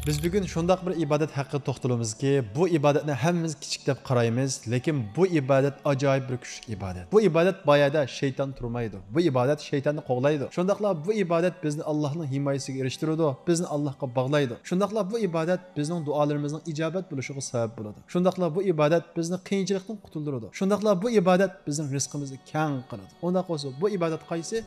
Biz bugün şundaq bir ibadet haqqı toxtalamizki, bu ibadatni hammamiz kichik deb qaraymiz, lekin bu ibadat ajoyib bir kuchli ibadat. Bu ibadat bayada şeytan turmaydi. Bu ibadat şeytanni qo'g'laydi. Shundaqla bu ibadat bizni Allohning himoyasiga erishtiradi, bizni Allohga bog'laydi. Shundaqla bu ibadat bizning duolarimizning ijobat bo'lishiga sabab bo'ladi. Shundaqla bu ibadat bizni qiyinchilikdan qutuldiradi. Shundaqla bu ibadat bizning rizqimizni keng qiladi. Undaq bo'lsa, bu ibadat qaysi?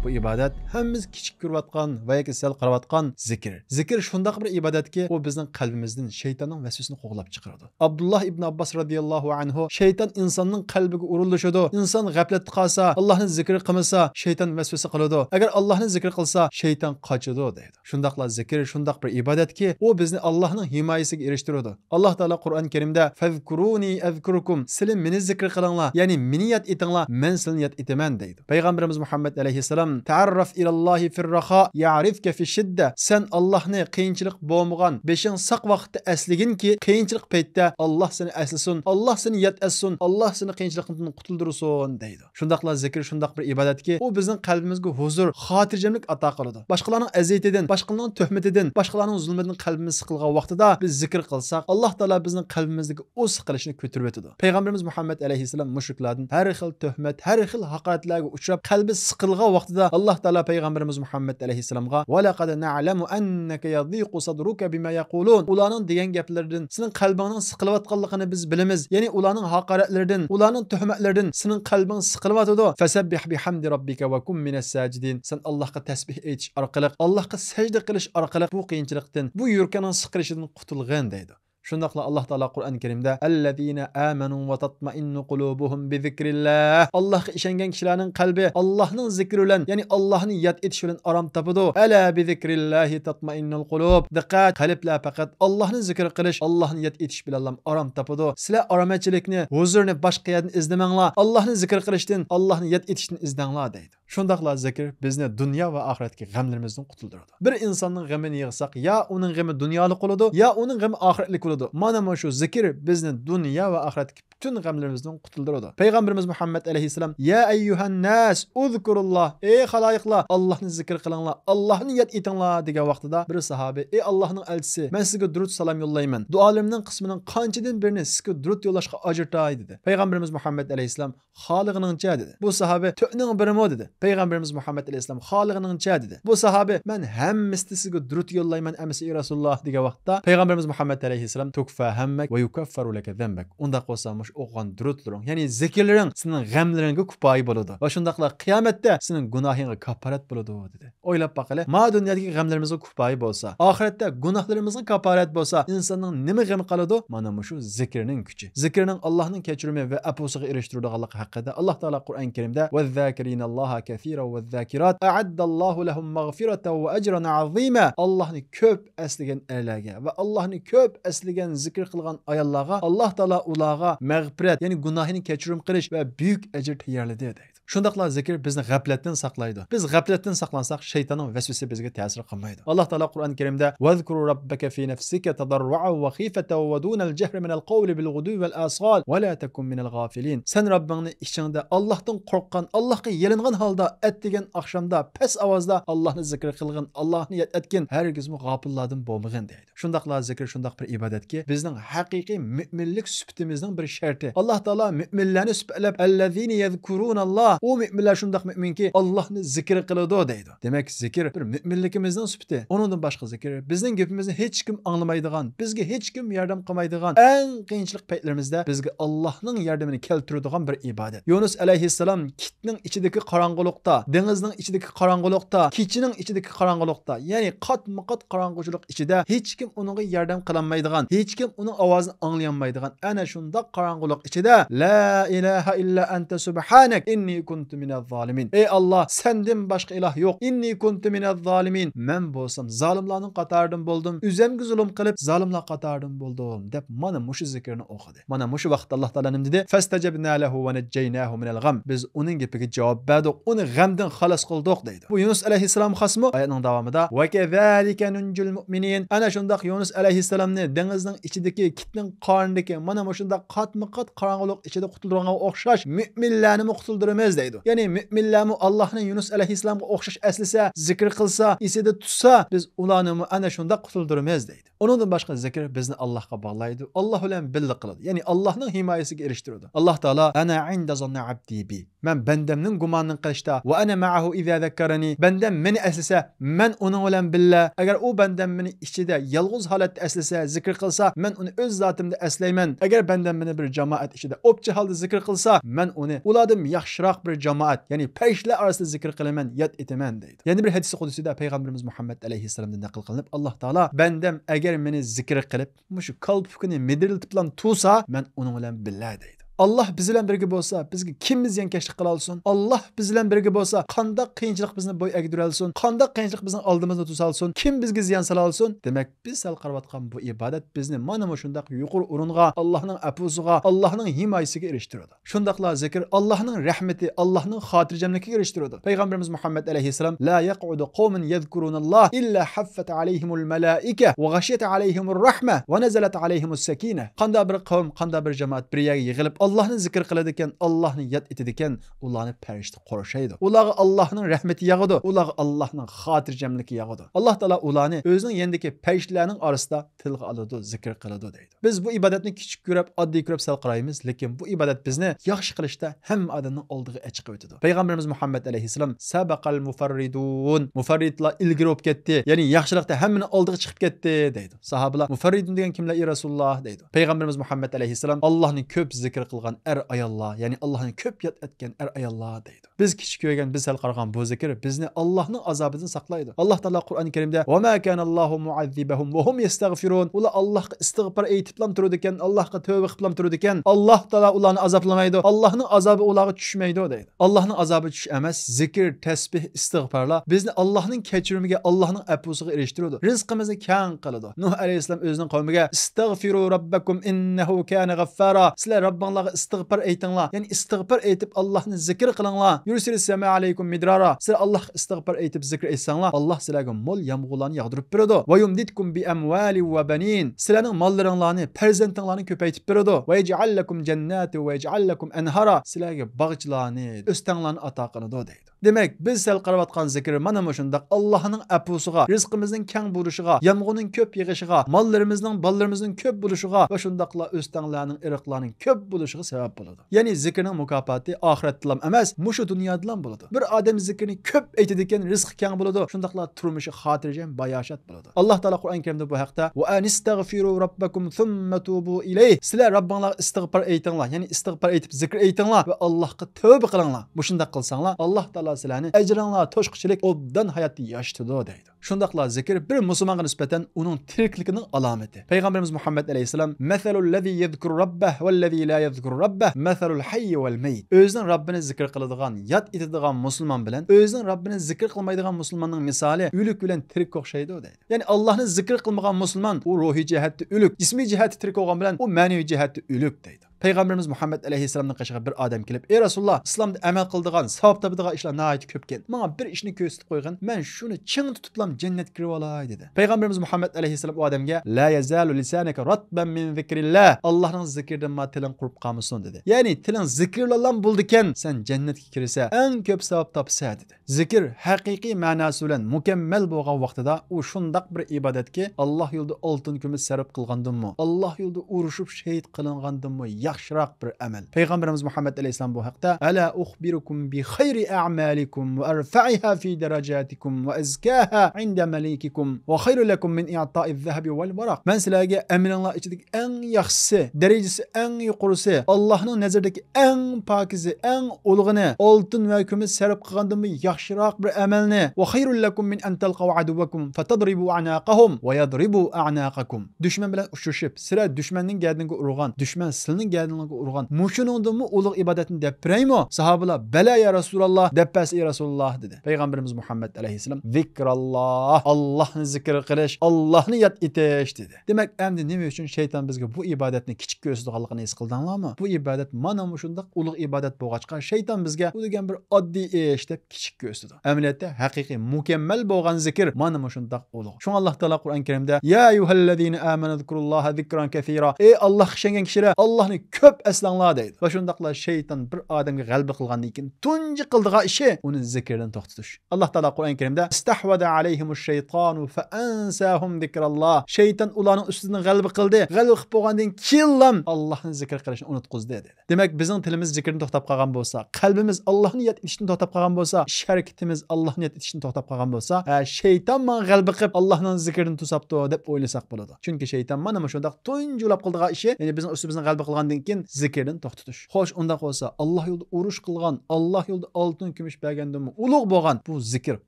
Bu ibadat hammamiz kichik ko'rayotgan va yoki sal qarayotgan zikr. Zikr shundaq bir ibodatki, u bizning qalbimizdan shaytonning vasvasasini qo'g'lab chiqaradi. Abdullah ibn Abbas radhiyallohu anhu shayton insonning qalbiga urilishadi. Inson g'aflatda qolsa, Allohni zikr qilmasa, shayton vasvasa qiladi. Agar Allohni zikr qilsa, shayton qochadi deydi. Shundaqla zikr shundaq bir ibodatki, u bizni Allohning himoyasiga erishtiradi. Alloh taolo Qur'on Karimda "Fazkuruni azkurukum" sizlar meni zikr qilinglar, ya'ni meni yod etinglar, men sizlarni yod etaman deydi. Payg'ambarimiz Muhammad alayhissalom "Ta'arraf ilallohi fir-raha ya'rifka fi-shidda" sen Allohni qiyinchilik bo'lmagan, beshing saq vaqtda asliginki, qiyinchilik paytda Alloh seni aslasin, Alloh seni yod etsin, Alloh seni qiyinchilikdan qutuldirsin deydi. Shundaqla zikr shundaq bir ibodatki, u bizning qalbimizga huzur, xotirjamlik ato qiladi. Boshqalarning aziyatidan, boshqalarning tuhmatidan, boshqalarning zulmidan qalbimiz siqilgan vaqtida biz zikr qilsak, Alloh taolo bizning qalbimizdagi o siqilishni ko'tarib o'tadi. Payg'ambarimiz Muhammad alayhissalom mushriklardan har xil tuhmat, har xil haqoratlarga uchrab qalbi siqilgan vaqtida Allah Teala Peygamberimiz Muhammed aleyhisselamga "Ve laqad na'lamu annaka yadhiqu sadruka bima yaqulun" ularning degan gaplaridan sening qalbingning siqilayotganligini biz bilamiz. Ya'ni ularning haqoratlaridan, ularning tuhmatlaridan sening qalbing siqilayotadi. Fasabbih bihamdi robbika va kun minas sajidin. Sen Allohga tasbih aytish orqali, Allohga sajda qilish orqali bu qiyinchilikdan, bu yurkaning siqilishidan qutulgan deydi. Shundaqla Alloh taolo Qur'on Karimda "Allazina amanu va tatma'innu qulubuhum bi zikrillah" Allohga ishongan kishilarning qalbi Allohning zikri bilan, ya'ni Allohni yod etish bilan arom topadi. Ala bi zikrillahi tatma'innul qulub. Diqqat, qalblar faqat Allohni zikr qilish, Allohni yod etish bilan arom topadi. Sizlar aromachilikni, huzurni boshqa yerdan izlamanglar. Allohni zikr qilishdan, Allohni yod etishdan izlanglar deydi. Shundaqla zikr bizni dunyo va oxiratdagi g'amlarimizdan qutuldiradi. Bir insonning g'amini yig'sak, ya uning g'ami dunyolik bo'ladi, ya uning g'ami oxiratlik bo'ladi. Mana shu zikr bizni dunyo va oxiratdagi bütün g'amlarimizdan qutuldiradi. Payg'ambarimiz Muhammad alayhissalom "Ya ayyuhan nas, uzkurulloh" ey xaloyiqlar, Allohni zikr qilinglar, Allohni yod etinglar degan vaqtida bir sahoba "Ey Allohning elchisi, men sizga durud salom yo'llayman. Duolarimning qismining qanchadan birini sizga durud yo'llashga ajratay" dedi. Payg'ambarimiz Muhammad alayhissalom "Xoliqningcha" dedi. Bu sahoba "To'ning birimi" dedi. Payg'ambarimiz Muhammad alayhissalom "Xoliqningcha" dedi. Bu sahoba "Men hammasini sizga durud yo'llayman amsi ey Rasululloh" degan vaqtda Payg'ambarimiz Muhammad alayhissalom "Tukfa hammak va yukaffaru laka zambak" unda qolsa o'qigan durudlaring, ya'ni zikrlaring sening g'amlaringga kifoya bo'ladi va shundaqla qiyomatda sening gunohingga kafarat bo'ladi dedi. O'ylab baqala, ma dunyodagi g'amlarimizga kifoya bo'lsa, oxiratda gunohlarimizga kafarat bo'lsa, insonning nima g'ami qoladi? Mana shu zikrning kuchi. Zikrning Allohning kechirimi va afusiga erishtiradiganligi haqida Alloh taolo Qur'on Karimda "Vaz-zakirinallaha kaseeran vaz-zakirat a'addallohu lahum mag'firatan va ajran 'azima" Allohni ko'p eslagan erlarga va Allohni ko'p eslagan zikr qilgan ayollarga Alloh taolo ularga mag'firat, ya'ni gunohini kechirim qilish va buyuk ajr tayyorladi deydi. Shundaqla zikr bizni g'aflatdan saqlaydi. Biz g'aflatdan saqlansak, shaytonning vasvasasi bizga ta'sir qilmaydi. Alloh taolo Qur'on Karimda "Vazkuru robbaka fi nafsika tadarruan va khifatan va dunal jahri minal qawli bil ghuduwi wal asal va la takun minal ghafilin." Sen Robbingni ichingda Allohdan qo'rqqan, Allohga yelingan holda atdigan oqshomda past ovozda Allohni zikr qilgin, Allohni yod etgin, hargizmi g'ofillardan bo'lmagin deydi. Shundaqla zikr shundaq bir ibodatki, bizning haqiqiy mu'minlik sifatimizning bir sharti. Alloh taolo mu'minlarni sifatlab "Allazina yazkurunalloh" o müminler şundaq müminki Allah'ni zikr qiladi deydi. Demek zikr bir müminlikimizning sifati. Onundan başqa zikr bizning gapimizni hech kim anglamaydigan, bizga hech kim yordam qilmaydigan, eng qiyinchilik paytlarimizda bizga Allohning yordamini keltiradigan bir ibodat. Yunus alayhissalom kitning ichidagi qorong'ulikda, dengizning ichidagi qorong'ulikda, kechining ichidagi qorong'ulikda, ya'ni qatma-qat qorong'uchilik ichida hech kim uningga yordam qilolmaydigan, hech kim uning ovozini anglayolmaydigan ana shundaq qorong'ulik ichida "La ilaha illa anta subhanak inni kuntu minaz zalimin" ey Alloh, sendan boshqa iloh yo'q. Inni kuntu minaz zalimin. Men bo'lsam zolimlarning qatoridan bo'ldim. O'zimga zulm qilib zolimlar qatoridan bo'ldim deb mana mushu zikrni o'qidi. Mana mushu vaqtda Alloh taolo nima dedi? Fastajabna lahu va najjaynahu minal gham. Biz uning gapiga javob berdik, uni g'amdan xalos qildik deydi. Bu Yunus alayhissalom xasmi oyatning davomida "Va kazalika nunjul mu'minin" ana shundaq Yunus alayhissalomni dengizning ichidagi kitning qornidagi mana shundaq qatma-qat qorong'ulik ichida qutuldirganga o'xshash mu'minlarni qutuldiramiz. emas deydi. Ya'ni mu'minlarmi Allohning Yunus alayhissalomga o'xshash aslasa, zikr qilsa, esida tutsa, biz ularni ana shunda qutuldiramiz deydi. Onundan boshqa zikr bizni Allohga bog'laydi. Alloh bilan birlik qiladi. Ya'ni Allohning himoyasiga erishtiradi. Alloh taolo ana inda zanna abdi bi. Men bandamning gumonini qilishda va ana ma'ahu idza zakkarani. Bandam meni aslasa, men uning bilan billa. Agar u bandam meni ichida yolg'iz holatda aslasa, zikr qilsa, men uni o'z zotimda aslayman. Agar bandam meni bir jamoat ichida o'pchi holda zikr qilsa, men uni ulardan yaxshiroq bir jamoat, ya'ni payshlar orasida zikr qilaman, yod etaman deydi. Ya'ni bir hadis qudusida payg'ambarimiz Muhammad alayhissalomdan naql qilinib, Alloh taolo bandam agar meni zikr qilib, mushu qalbini midriltib bilan tusa, men uning bilan billa deydi. Allah biz bilan birga bo'lsa, bizga kim ziyonkashlik qila olsin? Allah biz bilan birga bo'lsa, qanday qiyinchilik bizni bo'y egdira olsin? Qanday qiyinchilik bizni oldimizda tusa olsin? Kim bizga ziyon sala olsin? Demak, biz sal qarayotgan bu ibodat bizni mana shundaq yuqori o'ringa, Allohning afusiga, Allohning himoyasiga erishtiradi. Shundaqla zikr Allohning rahmati, Allohning xotirjamligiga erishtiradi. Payg'ambarimiz Muhammad alayhissalom la yaq'udu qawmun yadhkurunalloh illa haffat alayhimul malaika va ghashiyat alayhimur rahma va nazalat alayhimus sakina. Qanday bir qavm, qanday bir jamoat bir yerga yig'ilib Allah'ni zikr qiladi ekan, Allah'ni yod etadi ekan, ularni farishta qo'rshaydi. Ularga Allohning rahmati yog'adi, ularga Allohning xotirjamligi yog'adi. Alloh taolo ularni o'zining yendagi farishtalarning orasida tilga oladi, zikr qiladi deydi. Biz bu ibodatni kichik ko'rib, oddiy ko'rib sal qaraymiz, lekin bu ibodat bizni yaxshi qilishda hamma odamning oldiga chiqib o'tadi. Payg'ambarimiz Muhammad alayhissalom sabaqal mufarridun, mufarridlar ilgari o'tib ketdi, ya'ni yaxshilikda hammani oldiga chiqib ketdi deydi. Sahobalar mufarridun degan kimlar ey Rasululloh deydi. Payg'ambarimiz Muhammad alayhissalom Allohning ko'p zikr qilgan ayollar, ya'ni Allohning ko'p yod etgan ayollar deydi. Biz kichik ko'rgan, biz sal qaragan bu zikr bizni Allohning azobidan saqlaydi. Alloh taolo Qur'oni Karimda va ma kana Allohu mu'azzibahum va hum yastaghfirun. Ular Allohga istig'for aytiblam turadi ekan, Allohga tavba qiliblam turadi ekan. Alloh taolo ularni azoblamaydi. Allohning azobi ularga tushmaydi deydi. Allohning azobi tush emas, zikr, tasbih, istig'forlar bizni Allohning kechirimiga, Allohning afusiga erishtiradi. Rizqimizni keng qiladi. Nuh alayhissalom o'zining qavmiga istag'firu robbakum innahu kana g'affara. Sizlar Robbinglarga istig'for aytinglar. Ya'ni istig'for aytib Allohni zikr qilinglar. Yursilis sama alaykum midrara. Sizlar Allohga istig'for aytib zikr etsanglar, Alloh sizlarga mol yomg'irlarni yog'dirib beradi. Va yumditkum bi amwali va banin. Sizlarning mollaringlarni, farzandinglarni ko'paytib beradi. Va yaj'al lakum jannati va yaj'al lakum anhara. Sizlarga bog'chilarni, o'stanglarni ato qiladi deydi. Demak, biz sal qarayotgan zikr mana shundaq Allohning afusiga, rizqimizning keng bo'lishiga, yomg'irning ko'p yig'ishiga, mollarimizning, bolalarimizning ko'p bo'lishiga va shundaqla o'stanglarning, irqlarning ko'p bo'lishiga sabab bo'ladi. Ya'ni zikrning mukofoti oxiratda emas, mushu dunyoda bo'ladi. Bir odam zikrni ko'p aytadi ekan, rizqi keng bo'ladi, shundaqla turmushi xotirjam, bayoshat bo'ladi. Alloh taolo Qur'on Karimda bu haqda va anistagfiru robbakum thumma tubu ilayh. Sizlar Robbinglarga istig'for aytinglar, ya'ni istig'for aytib zikr aytinglar va Allohga tavba qilinglar. Bu shundaq qilsanglar, Alloh taolo sizlarni ajringlar to'shqichilik obdan hayotda yashitadi deydi. Shundaqla zikr bir musulmonga nisbatan uning tirikligining alomati. Payg'ambarimiz Muhammad alayhisalom masalul ladzi yadhkuru robbah val ladzi la yadhkuru robbah masalul hayy val mayt. O'zining Robbini zikr qiladigan, yod etadigan musulmon bilan o'zining Robbini zikr qilmaydigan musulmonning misoli o'lik bilan tirik o'xshaydi deydi. Ya'ni Allohni zikr qilmagan musulmon u ruhiy jihatda o'lik, jismiy jihatda tirik bo'lgan bilan u ma'naviy jihatda o'lik deydi. Payg'ambarimiz Muhammad alayhissalomning qishiga bir odam kelib, "Ey Rasululloh, islomda amal qiladigan, savob topadigan ishlar nihoyat ko'p ekan. Menga bir ishni ko'rsatib qo'ygan, men shuni ching tutiblam jannatga kirib olay" dedi. Payg'ambarimiz Muhammad alayhissalom u odamga, "La yazalu lisanuka ratban min zikrillah." Allohning zikridan ma tiling qurib qolmasin dedi. Ya'ni tiling zikirlan bo'ldi-kan, sen jannatga kirsa, eng ko'p savob topsa dedi. Zikr haqiqiy ma'nosi bilan mukammal bo'lgan vaqtida u shundaq bir ibodatki, Alloh yo'lida oltin kumush sarf qilgandimmi, Alloh yo'lida urushib shahid qilingandimmi, yaxshiroq bir amal. Payg'ambarimiz Muhammad alayhisalom bu haqda ala ukhbirukum bi khayri a'malikum va arfa'iha fi darajatikum va azkaha 'inda malikikum va khayru lakum min i'ta'iz zahabi wal waraq. Men sizlarga amalinglar ichidagi eng yaxshisi, darajasi eng yuqorisi, Allohning nazaridagi eng pokizi, eng ulug'ini, oltin va kumush sarf qilgandimmi yaxshiroq bir amalni va khayru lakum min an talqaw aduwakum fatadribu a'naqahum va yadribu a'naqakum. Dushman bilan uchrashib, sizlar dushmanning gardiniga urgan, dushman sizning urgan. Mushuningdimi ulug' ibodatni deb biraymi? Sahobalar, "Bala ya Rasululloh", debpas ey Rasululloh dedi. Payg'ambarimiz Muhammad alayhisalom, "Zikralloh", Allohni zikr qilish, Allohni yod etish dedi. Demak, endi nima uchun shayton bizga bu ibodatni kichik ko'rsatganligini his qildinglarmi? Bu ibodat mana shunday ulug' ibodat bo'lg'achqa shayton bizga bu degan bir oddiy ish deb kichik ko'rsatdi. Amaliyotda haqiqiy mukammal bo'lgan zikr mana shunday ulug'. Shunga Alloh taolo Qur'on Karimda, "Ya ayyuhallazina amanu zkurulloha zikran kaseera." Ey Alloh ishongan kishilar, Allohni ko'p eslanglar deydi. Va shundaqla shayton bir odamga g'alaba qilgandan keyin tunji qildigan ishi uni zikrdan to'xtatish. Alloh taolo Qur'on Karimda istahvada alayhimush shaytonu fa ansahum zikralloh. Shayton ularning ustidan g'alaba qildi. G'alaba qilib bo'lgandan keyin Allohni zikr qilishni unutqizdi dedi. Demak, bizning tilimiz zikrni to'xtab qolgan bo'lsa, qalbimiz Allohni yod etishni to'xtab qolgan bo'lsa, harakatimiz Allohni yod etishni to'xtab qolgan bo'lsa, shayton men g'alaba qilib Allohning zikrini to'sabdi deb o'ylasak bo'ladi. Chunki shayton mana shundaq tunjulab qildigan ishi, ya'ni bizning ustimizdan g'alaba qilgandan keyin zikrdan to'xtatish. Xo'sh, unda bo'lsa, Alloh yo'lida urush qilgan, Alloh yo'lida oltin, kumush bergandimi, ulug' bo'lgan bu zikr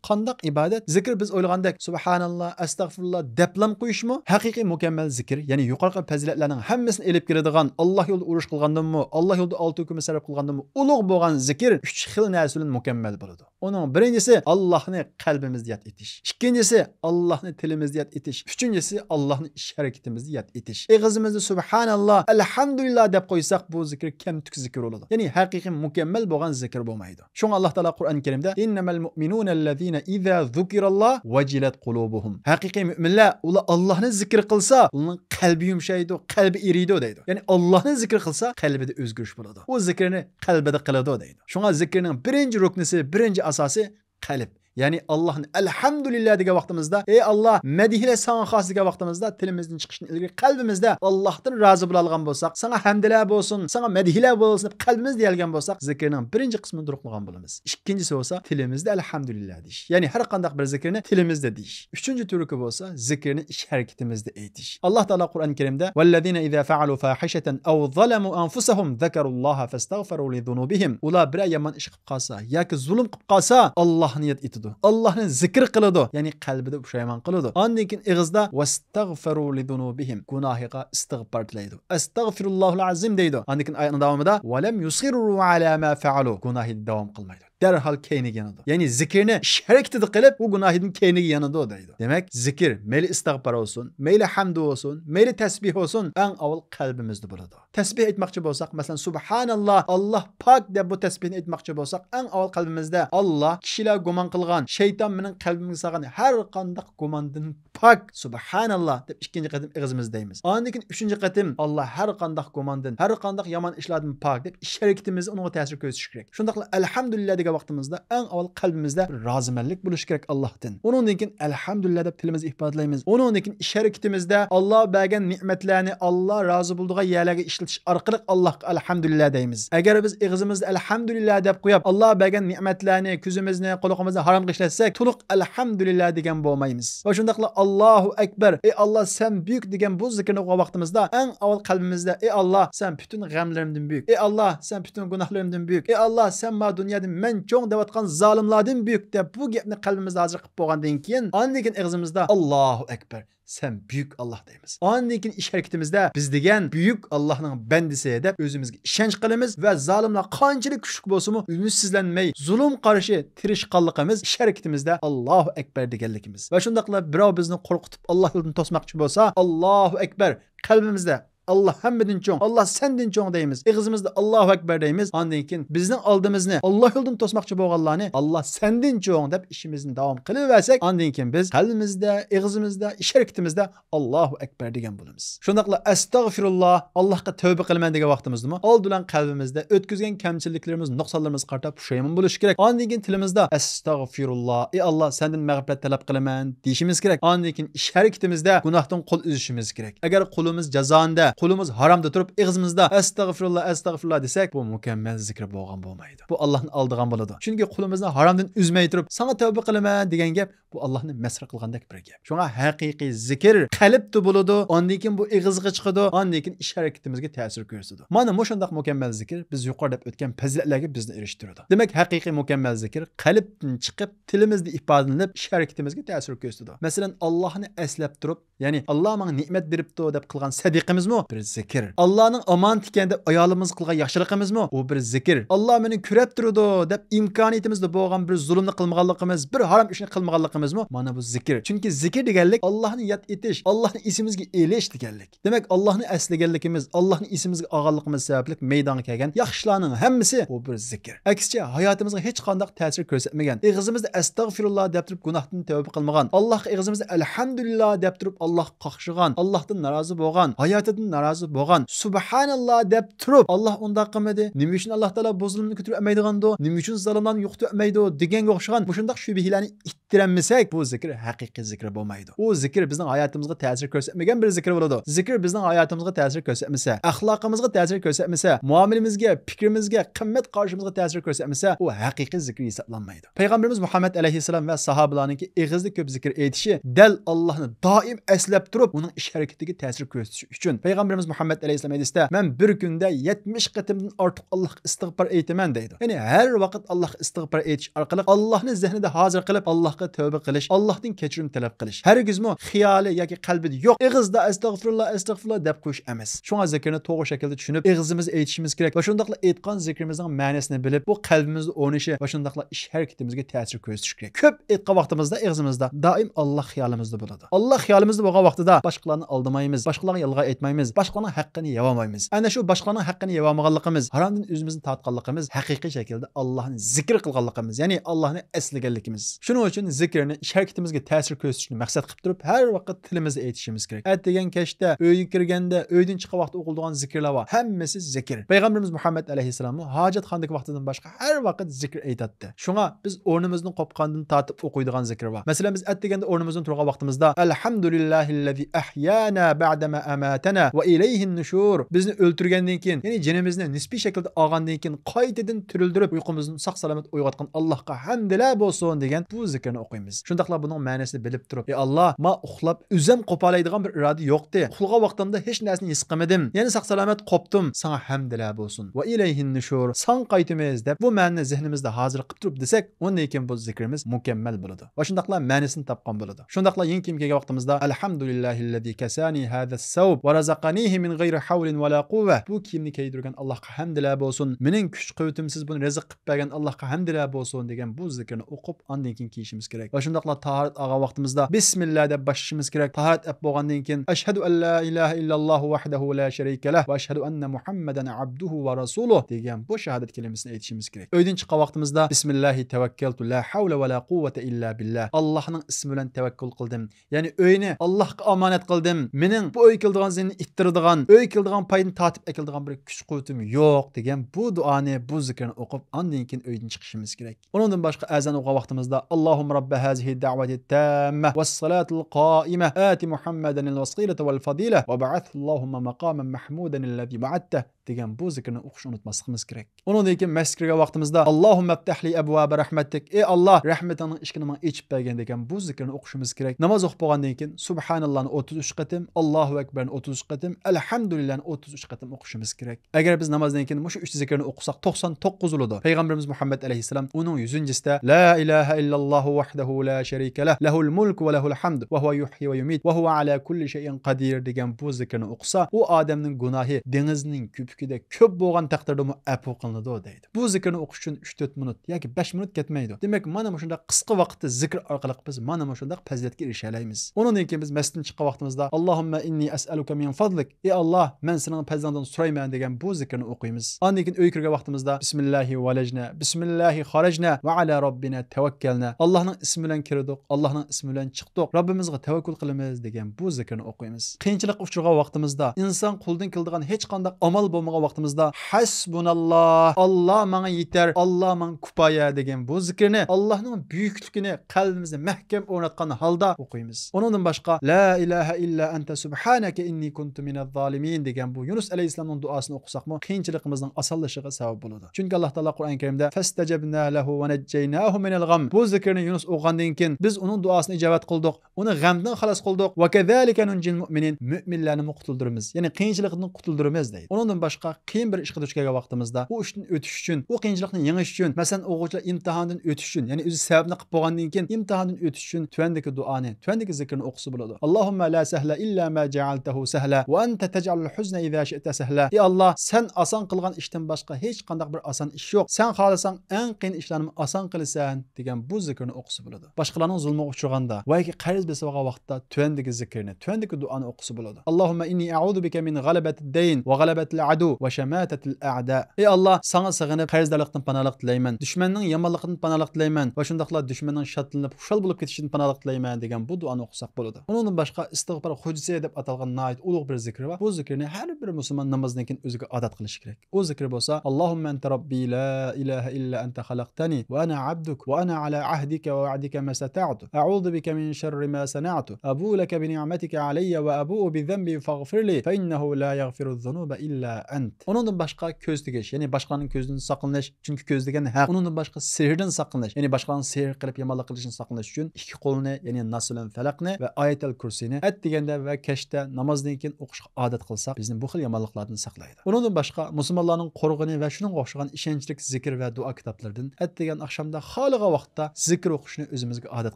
qanday ibodat? Zikr biz o'ylagandek subhanalloh, astag'firulloh deblam qo'yishmi? Haqiqiy mukammal zikr, ya'ni yuqorqi fazilatlarning hammasini elib keladigan, Alloh yo'lida urush qilgandimi, Alloh yo'lida oltin, kumush sarf qilgandimi, ulug' bo'lgan zikr 3 xil narsa bilan mukammal bo'ladi. Uning birinchisi Allohni qalbimizda yod etish. Ikkinchisi Allohni tilimizda yod etish. Uchinchisi Allohni ish harakatimizda yod etish. Og'zimizda subhanalloh, alhamdulillah deb qo'ysak bu zikr kamtuk zikr bo'ladi. Ya'ni haqiqiy mukammal bo'lgan zikr bo'lmaydi. Shunga Alloh taolo Qur'on Karimda innamal mu'minuna allazina idza zukiralloh wajilat qulubuhum. Haqiqiy mu'minlar ular Allohni zikr qilsa, ularning qalbi yumshaydi, qalbi eriydi deydi. Ya'ni Allohni zikr qilsa, qalbida o'zgarish bo'ladi. U zikrni qalbida qiladi deydi. Shunga zikrning birinchi ruknisi, birinchi asosi qalb. Yani Allah'ın elhamdülillah degan vaqtimizda, ey Allah, medihile sana xos degan vaqtimizda tilimizdan chiqishini ilgari qalbimizda Allohdan rozi bo'la olgan bo'lsak, sana hamdlar bo'lsin, sana medihlar bo'lsin deb qalbimiz deyilgan bo'lsak, zikrning birinchi qismini durqlagan bo'lamiz. Ikkinchisi bo'lsa, tilimizda elhamdülillah deyish. Ya'ni har qanday bir zikrni tilimizda deyish. Uchinchi turuki bo'lsa, zikrni ish harakatimizda aytish. Alloh taolo Qur'on Karimda vallazina idza fa'alu fahishatan aw zalamu anfusahum zakarulloha fastaghfiru li dhunubihim. Ular bir yomon ish qilib qolsa yoki zulm qilib qolsa, Allohni yod etadi. Allah'ın zikr qiladi, ya'ni qalbida pushaymon qiladi. Ondan keyin ig'izda vastagfiru lidunubihim, gunohiga istig'for tilaydi. Astagfirullohul azim deydi. Ondan keyin oyatning davomida va lam yusirru ala ma fa'alu, gunohi davom qilmaydi. Derhal keyniga yanadi. Ya'ni zikrni harakatida qilib, u gunohidan keyniga yanadi deydi. Demak, zikr meyli istig'for olsun, meyli hamd olsun, meyli tasbih olsun, eng avval qalbimizda bo'ladi. Tasbih aytmoqchi bo'lsak, masalan subhanalloh, Alloh pok deb bu tasbihni aytmoqchi bo'lsak, eng avval qalbimizda Alloh kishilar gumon qilgan, shayton mening qalbimga solgan har qanday gumondan pok, subhanalloh deb ikkinchi qatim og'zimizda deymiz. Ondan keyin uchinchi qatim Alloh har qanday gumondan, har qanday yomon ishlardan pok deb ish harakatimizni unga ta'sir ko'rsatish kerak. Shundaqla alhamdulillah degan vaqtimizda eng avval qalbimizda rozimanlik bo'lishi kerak Allohdan. Undan keyin alhamdulillah deb tilimizda ifodalaymiz. Undan keyin ish harakatimizda Alloh bergan ne'matlarni Alloh rozi bo'ldigan yerlarga ishlatish orqali Allohga alhamdulillah deymiz. Agar biz og'zimizda alhamdulillah deb qo'yib, Alloh bergan ne'matlarni, ko'zimizni, quloqimizni harom ishlatsak, to'liq alhamdulillah degan bo'lmaymiz. Va shundaqla Allohu akbar, ey Alloh sen buyuk degan bu zikrni o'qigan vaqtimizda eng avval qalbimizda ey Alloh sen butun g'amlarimdan buyuk. Ey Alloh sen butun gunohlarimdan buyuk. Ey Alloh sen ma dunyoda men cho'ng devatgan zolimlardan buyuk deb bu gapni qalbimizda hozir qilib bo'lgandan keyin, ondan keyin og'zimizda Allohu akbar, sen büyük Allah deymiz. Ondan keyin ish harakatimizda biz degan büyük Allohning bandisi deb o'zimizga ishonch qilamiz va zolimlar qanchalik kuchli bo'lsa-mu umitsizlanmay, zulm qarshi tirishqanligimiz ish harakatimizda Allohu akbar deganligimiz. Va shundaqla birov bizni qo'rqitib Alloh yo'lidan to'smoqchi bo'lsa, Allohu akbar qalbimizda Allah hammadan cho'ng, Allah senden cho'ng deymiz. Og'zimizda Allohu akbar deymiz. Ondan keyin bizning oldimizni Alloh yo'lidan to'smoqchi bo'lganlarni Allah senden cho'ng deb ishimizni davom qilaversak, ondan keyin biz qalbimizda, og'zimizda, ish harakatimizda Allohu akbar degan bo'lamiz. Shundaqla astagfirulloh, Allohga tavba qilaman degan vaqtimizdami, oldidan qalbimizda o'tkazgan kamchiliklarimiz, nuqsonlarimiz qartab pushaymon bo'lish kerak. Ondan keyin tilimizda astagfirulloh, ey Alloh sendan mag'firat talab qilaman deyishimiz kerak. Ondan keyin ish harakatimizda gunohdan qo'l uzishimiz kerak. Agar qo'limiz jazonda, qo'limiz haromda turib, og'zimizda astagfirullah, astagfirullah desak, bu mukammal zikr bo'lgan bo'lmaydi. Bu Allohning oldigan bo'ladi. Chunki qo'limizni haromdan uzmay turib, "Sana tavba qilaman" degan gap bu Allohni masxara qilgandek bir gap. Shunga haqiqiy zikr qalbda bo'ladi, ondan keyin bu og'izga chiqadi, ondan keyin ish harakatimizga ta'sir ko'rsatadi. Mana shunday mukammal zikr biz yuqorida o'tgan fazilatlarga bizni erishtiradi. Demak, haqiqiy mukammal zikr qalbdan chiqib, tilimizda ifodalanib, ish harakatimizga ta'sir ko'rsatadi. Masalan, Allohni eslab turib, ya'ni Alloh menga ne'mat beribdi deb qilgan sadiqamizmi? Bir zikr. Allohning omonat ekan deb ayolimiz qilgan yaxshiligimizmi? U bir zikr. Alloh meni ko'rib turadi deb imkoniyatimizda bo'lgan bir zulmni qilmaganligimiz, bir harom ishni qilmaganligimizmi? Mana bu zikr. Chunki zikr deganlik Allohni yod etish, Allohni ismimizga elish deganlik. Demak, Allohni eslaganligimiz, Allohni ismimizga olganligimiz sababli maydonga kelgan yaxshilarning hammasi bu bir zikr. Aksicha hayotimizga hech qanday ta'sir ko'rsatmagan, og'zimizda astagfirullah deb turib gunohdan tavba qilmagan, Allohga og'zimizda alhamdulillah deb turib Alloh qaqshigan, Allohdan norozi bo'lgan, hayotidan norozi bo'lgan. Subhanalloh deb turib, Alloh unda qilmadi. Nima uchun Alloh taolo bu zulmni ko'tarib olmaydigandi? Nima uchun zalimlarni yo'qotib olmaydi deganga o'xshagan bu shunday shubhalarni ittiranmasak, bu zikr haqiqiy zikr bo'lmaydi. U zikr bizning hayotimizga ta'sir ko'rsatmagan bir zikr bo'ladi. Zikr bizning hayotimizga ta'sir ko'rsatmasa, axloqimizga ta'sir ko'rsatmasa, muomalamizga, fikrimizga, qimmat qarashimizga ta'sir ko'rsatmasa, u haqiqiy zikr hisoblanmaydi. Payg'ambarimiz Muhammad alayhisalom va sahobalarning ig'izda ko'p zikr aytishi dal Allohni doim eslab turib, uning ish harakatiga ta'sir ko'rsatish uchun. Payg'ambarimiz Muhammad alayhisalom aytdi: "Men bir kunda 70 qatimdan ortiq Allohga istig'for aytaman" deydi. Ya'ni har vaqt Allohga istig'for aytish orqali Allohni zehnida hozir qilib, Allohga tavba qilish, Allohdan kechirim talab qilish. Hargizmi xiyoli yoki qalbida yo'q, ig'izda astag'firullah deb qo'yish emas. Shunga zikrni to'g'ri shaklda tushunib, ig'izimiz aytishimiz kerak. Va shundaqla aytgan zikrimizning ma'nosini bilib, bu qalbimizda o'rnishi va shundaqla ish harakatimizga ta'sir ko'rsatish kerak. Ko'p aytgan vaqtimizda ig'izimizda doim Alloh xiyolimizda bo'ladi. Alloh xiyolimizda bo'lgan vaqtida boshqalarni aldamaymiz, boshqalarga yolg'on aytmaymiz, boshqalarning haqqini yevamaymiz. Ana shu boshqalarning haqqini yevamaganligimiz, haromdan o'zimizni tortganligimiz haqiqiy shaklda Allohni zikr qilganligimiz, ya'ni Allohni eslaganligimiz. Shuning uchun zikrni ish harakatimizga ta'sir ko'rsatishni maqsad qilib turib, har vaqt tilimizda aytishimiz kerak. Degan kechda, uyga kirganda, uydan chiqqan vaqtda o'qiladigan zikrlar bor. Hammasi zikr. Payg'ambarimiz Muhammad alayhisalom hojatxonadagi vaqtidan boshqa har vaqt zikr aytadi. Shunga biz o'rnimizdan qopqandan tortib o'qiydigan zikr bor. Masalan, biz deganda o'rnimizdan turgan vaqtimizda alhamdulillahillazi ahyana ba'dama amatana va ilayhin nushur. Bizni o'ltirgandan keyin, ya'ni jinimizni nisbiy shaklda olgandan keyin qaytadan tirildirib uyqumizni sog' salomat uyg'otgan Allohga hamdlar bo'lsin degan bu zikrni o'qiymiz. Shundaqla buning ma'nosini bilib turib, ey Alloh, men uxlab o'zim qopalaydigan bir iroda yo'qdi. Uxlagan vaqtimda hech narsani his qilmadim. Ya'ni sog' salomat qopdim. Sana hamdlar bo'lsin. Va ilayhin nushur. San qaytimiz deb bu ma'noni zehnimizda hozir qilib turib desak, undan keyin bu zikrimiz mukammal bo'ladi. Va shundaqla ma'nosini topgan bo'ladi. Shundaqla yin kim kelgan vaqtimizda alhamdulillahillazi kasani hada as-sawb va razaqanihi min g'ayri hawlin va la quvva. Bu kiyimni kiydirgan Allohga hamdlar bo'lsin. Mening kuch-quvvatimsiz buni rizq qilib bergan Allohga hamdlar bo'lsin degan bu zikrni o'qib, ondan keyin kiyishimiz kerak. Va shundaqla tahorat olgan vaqtimizda bismillah deb boshlashimiz kerak. Tahorat olib bo'lgandan keyin ashhadu an la ilaha illalloh vahdahu la sharika lah va ashhadu anna muhammadan abduhu va rasuluh degan bu shahodat kalimasini aytishimiz kerak. Uydan chiqqan vaqtimizda bismillahi tavakkaltu la havla va la quvvata illa billah. Allohning ismi bilan tavakkul qildim. Ya'ni uyni Allohga omonat qildim. Mening bu uy keldigan zinni ittiradigan, uy keldigan payni tatib ekildigan bir kuch-quvvatim yo'q degan bu duoni, bu zikrni o'qib, ondan keyin uydan chiqishimiz kerak. Undan boshqa azan o'qigan vaqtimizda Allohumma robba hazihi da'vati tamma was-salatul qoima ati Muhammadan al-wasilata wal-fadila va ba'ath Allohumma maqaman mahmudan allazi ba'atta degan bu zikrni o'qishni unutmasligimiz kerak. Undan keyin masjidga vaqtimizda Allohumma iftahli abwaba rahmatik. Ey Alloh, rahmatining eshigini menga ochib bergin degan bu zikrni o'qishimiz kerak. Namoz o'qib bo'lgandan keyin subhanallohni 33 qatim, Allohu akbarni 33 qatim, alhamdulillahni 33 qatim o'qishimiz kerak. Agar biz namozdan keyin shu 3 zikrni o'qisak 99 bo'ladi. Payg'ambarimiz Muhammad alayhisalom uning 100-sida la ilaha illalloh vahdahu la sharika lah, lahul mulk va lahul hamd va huwa yuhyi va yumit va huwa ala kulli shay'in qadir degan bu zikrni o'qisa, u odamning gunohi dengizning ko'pikida ko'p bo'lgan taqdirda afu qilinadi deydi. Bu zikrni o'qish uchun 3-4 minut yoki 5 minut ketmaydi. Demak, mana shunday qisqa vaqtda zikr orqali biz mana shunday fazilatga erisha olamiz. Undan keyin biz masjiddan chiqqan vaqtimizda Allohumma inni as'aluka min fadlik. Ey Alloh, men sening fazlidan so'rayman degan bu zikrni o'qiymiz. Undan keyin uy kirgan vaqtimizda bismillahi valajna, bismillahi kharajna va ala robbina tavakkalna. Allohning ismi bilan kirdik, Allohning ismi bilan chiqdik. Robbimizga tavakkul qilamiz degan bu zikrni o'qiymiz. Qiyinchilik uchragan vaqtimizda, inson qo'ldan keladigan hech qanday amal bo'lmagan vaqtimizda hasbunalloh, Alloh menga yetar, Alloh menga kifoya degan bu zikrni Allohning buyukligini qalbimizda mahkam o'rnatgan holda o'qiymiz. Undan boshqa la ilaha illa anta subhanaka inni kuntu minaz zolimin degan bu Yunus alayhisolamning duosini o'qisaqmi, qiyinchiligimizning osonlashishiga sabab bo'ladi. Chunki Alloh taolo Qur'on Karimda fastajabna lahu va najjaynahu minal gham. Bu zikrni Yunus o'qigandan keyin biz uning duosini ijobat qildik, uni g'amdan xalos qildik. Va kazalika nunjil mu'minin. Mu'minlarni qutuldiramiz. Ya'ni qiyinchilikdan qutuldiramiz deydi. Undan boshqa qiyin bir ishga duch kelgan vaqtimizda bu ishdan o'tish uchun, bu qiyinchilikni yengish uchun, masalan, o'quvchilar imtihondan o'tish uchun, ya'ni o'zi sababni qilib bo'lgandan keyin imtihondan o'tish uchun tuvandagi duoni, tuvandagi zikrni o'qisa bo'ladi. Allohumma la sahla illa ma ja'altahu sahla va anta taj'alul huzna idha shi'ta sahla. Ey Alloh, sen oson qilgan ishdan boshqa hech qanday bir oson ish yo'q. Sen xohlasang eng qiyin ishlarni oson qilasan degan bu zikrni o'qisa bo'ladi. Boshqalarning zulmiga uchraganda va yoki qarz bersa vaqtda tuvandagi zikrni, tuvandagi duoni o'qisa bo'ladi. Allohumma inni a'udhu bika min g'alabatid dayn va g'alabatil adu ve şematetil a'da. Ey Allah, sana sığınıp qarzdorlikdan panolik tilayman. Düşmanning yomonligidan panolik tilayman va shundaqla düşmanning shodlanib, xushal bo'lib ketishidan panolik tilayman degan bu duoni o'qisak bo'ladi. Undan boshqa istig'for hujjasi deb atalgan nihoyat ulug' bir zikr va bu zikrni har bir musulmon namozdan keyin o'ziga odat qilishi kerak. O zikr bo'lsa: Allohumma anta robbi la ilaha illa anta xalaqtani va ana abduk va ana ala ahdika va wa'dika mastata'tu. A'udhu bika min sharri ma sana'tu. Abu laka bi ni'matika alayya va abu bi dhanbi faghfirli fa innahu la yaghfiru dhunuba illa ant. Undan boshqa ko'z tegish, ya'ni boshqaning ko'zidan saqlanish, chunki ko'z degan haq. Undan boshqa sehrdan saqlanish, ya'ni boshqaning sehr qilib yomonlik qilishini saqlanish uchun ikki qo'lni, ya'ni Nas bilan Falaqni va Ayatul Kursini at deganda va kashda namozdan keyin o'qishga odat qilsak, bizni bu xil yomonliklardan saqlaydi. Undan boshqa musulmonlarning qo'rg'ini va shuning o'xshagan ishonchli zikr va duo kitoblaridan at degan oqshomda xoliga vaqtda zikr o'qishni o'zimizga odat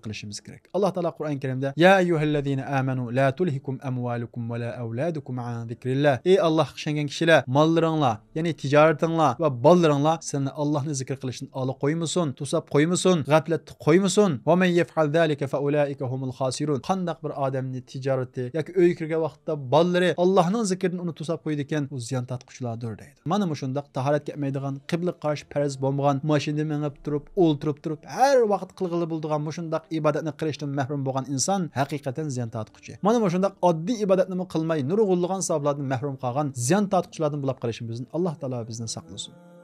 qilishimiz kerak. Alloh taolo Qur'on Karimda: "Ya ayyuhallazina amanu la tulhikum amwalukum va la avladukum an zikrillah." Ey Alloh ishongan kishilar, mollaringlar, ya'ni tijoratinglar va bollaringlar seni Allohni zikr qilishdan oli qo'ymasin, to'sab qo'ymasin, g'aflatda qo'ymasin. Va men yef'al zalika fa ulaika humul khasirun. Qandaq bir odamni tijorati yoki uy kirgan vaqtda bollari Allohning zikrini uni to'sab qo'ydi ekan, u ziyon tortquchilardir deydi. Mana shundaq tahorat kelmaydigan, qibla qarshi farz bo'lmagan, mashinada minib turib, o'ltirib turib, har vaqt qilg'ili bo'ladigan shundaq ibodatni qilishdan mahrum bo'lgan inson haqiqatan ziyon tortquchi. Mana shundaq oddiy ibodatni qilmay, nurg'unlagan savoblardan mahrum qolgan ziyon tortquchilardan bo'lib qolishimizdan Alloh taolo bizni saqlasin.